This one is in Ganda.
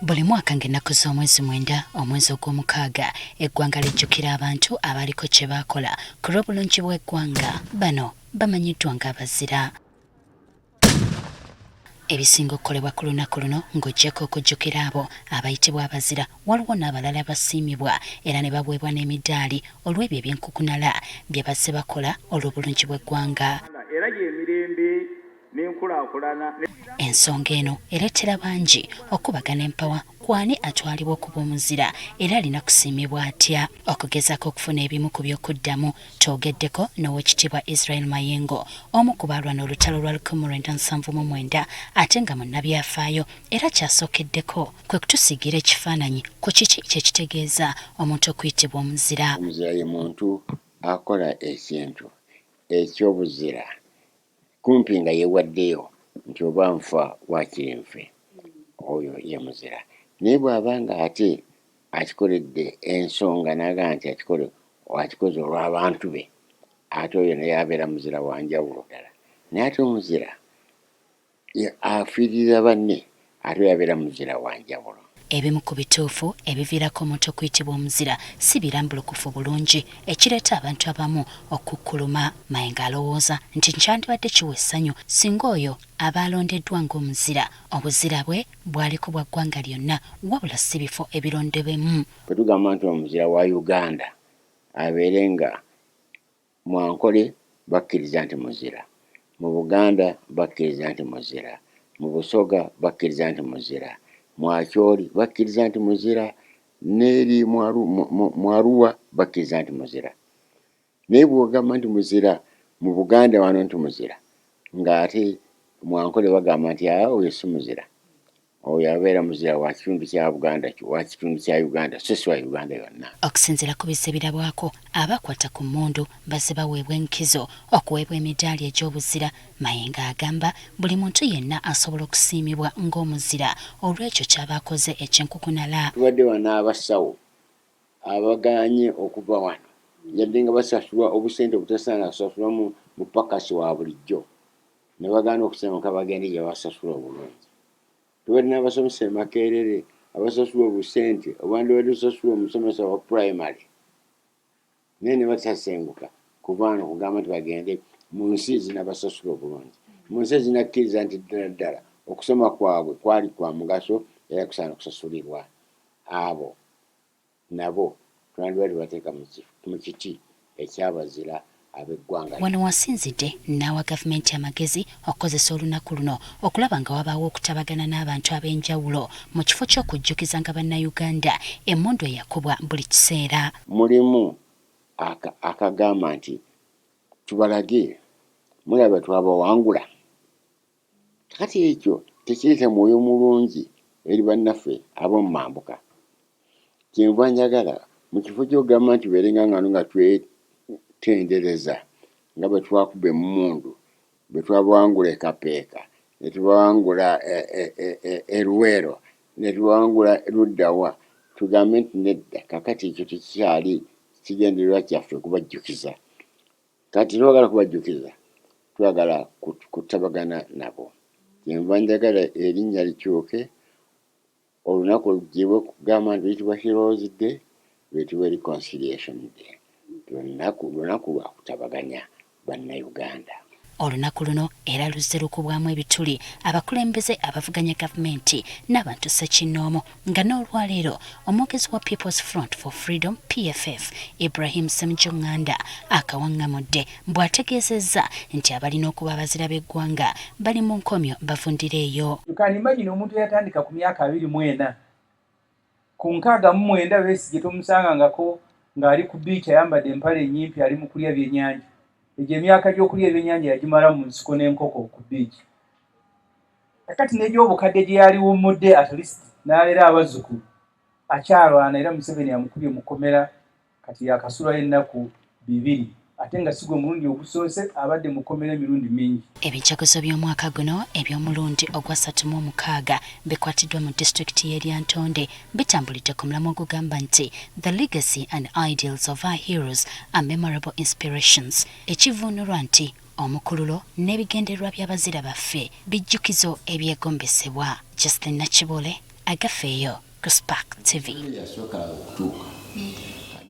Buli mwaka ng'ennaku z'omwezi 9 omwezi ogw'omukaaga eggwanga lijjukira abantu abaliko kye baakola ku lw'obulungi bw'eggwanga. Bano bamanyiddwa ng'abazira. Ebisinga okukolebwa ku lunaku luno ng'oggyeko okujjukira abo abayitibwa abazira, waliwo n'abalala basiimibwa era ne baweebwa n'emidaali olw'ebyo eby'enkukunala bye bazze bakola olw'obulungi bw'eggwanga. Era y'emirembe n'enkulaakulana. Ensonga eno ereetera bangi okubagana empawa kwani atwalibwa okuba omuzira era alina kusiimibwa atya. Okugezaako okufuna ebimu ku by'okuddamu twogeddeko n'Oweekitiibwa Israel Mayengo, omu ku baalwana olutalo lwa 1979 ate nga munnabyafaayo era kyasookeddeko kwe kutusiigira ekifaananyi ku kiki kyekitegeeza omuntu okuyitibwa omuzira. Omuzira ye muntu akola ekintu eky'obuzira kumpi nga yeewaddeyo nti oba nfa waakiri nfe, oyo ye muzira. Naye bw'aba nga ate akikoledde ensonga n'agaa nti akikoze olw'abantu be, ate oyo naye abeera muzira wa njawulo ddala. Naye ate omuzira afiirira banne, ate oyo abeera muzira wa njawulo. Ebimu ku bituufu ebiviirako omuntu okuyitibwa omuzira si birambulukufu bulungi, ekireeta abantu abamu okukkuluma. Mayengo alowooza nti nkyandibadde kiwa essanyu singa oyo aba alondeddwa ng'omuzira obuzira bwe bwali ku bwa ggwanga lyonna wabula si bifo ebirondebwemu. Bwe tugamba nti omuzira wa Uganda abeere nga mu Ankole bakkiriza nti muzira, mu Buganda bakkiriza nti muzira, mu Busoga bakkiriza nti muzira, mu Acholi bakkiriza nti muzira, n'eri mu Arua bakkiriza nti muzira. Naye bw'ogamba nti muzira mu Buganda wano nti muzira, ng'ate mu Ankole bagamba nti oyo si muzira, oyo abeera muzira wa kitundu kya Buganda, wa kitundu kya Uganda, so si wa Uganda yonna. Okusinziira ku bizze birabwako, abakwata ku mmundu bazze baweebwa enkizo okuweebwa emidaali egy'obuzira. Mayengo agamba buli muntu yenna asobola okusiimibwa ng'omuzira olw'ekyo ky'aba akoze eky'enkukunala. Tubadde wano abasawo abagaanye okuva wano yadde nga basasulwa obusente obutasaana kusasulwa mu pakasi wa bulijjo, ne bagaana okusenguka bagende gye basasula obulungi. Tubadde n'abasomesa e Makerere abasasula obusente obwandibadde busasula omusomesa wa primary, naye ne batasenguka kuva wano kugamba nti bagende mu nsi zinabasasula obulungi. Mu nsi ezinakkiriza nti ddala okusoma kwabwe kwali kwa mugaso era kusaana kusasulirwa. Abo nabo twandibadde bateeka mu kiti ekyabazira ab'eggwanga. Wano wasinzidde n'awa gavumenti amagezi okukozesa olunaku luno okulaba nga wabaawo okutabagana n'abantu ab'enjawulo mu kifo ky'okujjukiza nga bannayuganda emmundu eyakubwa buli kiseera. Mulimu akagamba nti tubalage mulaba twabawangula. Kati ekyo tekireeta mwoyo mulungi eri bannaffe ab'omu mambuka. Kyenva njagala mu kifo ky'ogamba nti beerenga nga twetendereza nga bwe twakuba emmundu, bwe twabawangula e Kapeeka, ne tubawangula e Luweero, ne tubawangula luddawa, tugambe nti nedda kakati ekyo tekikyali kigendererwa kyaffe kubajjukiza. Kati twagala kubajjukiza, twagala kutabagana nabo. Kyenva njagala erinnya likyuke, olunaku luggyibwe kugamba nti luyitibwa Heroes Day, luyitibwa Reconciliation Day. Lunaku lwa kutabaganya bannayuganda. Olunaku luno era luzze lukubwamu ebituli abakulembeze abavuganya gavumenti n'abantu ssekinnoomo, nga n'olwaleero omwogezi wa People's Front for Freedom PFF Ibrahim Ssemujjonganda akawaŋŋamudde bw'ategeezezza nti abalina okuba abazira b'eggwanga bali mu nkomyo bavundira eyo. Imagine omuntu yatandika ku myaka 24 ku 69 Besigye tomusangangako ng'ali ku beach ayambadde empale ennyimpi ali mu kulya byennyanja. Egyo emyaka gy'okulya ebyennyanja yagimala mu nsiko n'enkoko ku beach. Kakati n'egy'obukadde gye yali wummudde at least n'alera abazzukulu akyalwana era Museveni amukubye mu kkomera kati yakasulayo ennaku 2 ate nga sigwe mulundi ogusoose abadde mu kkomera emirundi mingi. Ebijaguzo by'omwaka guno eby'omulundi ogwa 36 bikwatiddwa mu disitulikiti y'Eryantonde bitambulidde ku mulamwa ogugamba nti The legacy and ideals of our heroes are memorable inspirations. Ekivuunulwa nti omukululo n'ebigendererwa by'abazira baffe bijjukizo ebyegombesebwa. Justin Nakibole, agafeeyo ku Spark TV. yasooka okutuuka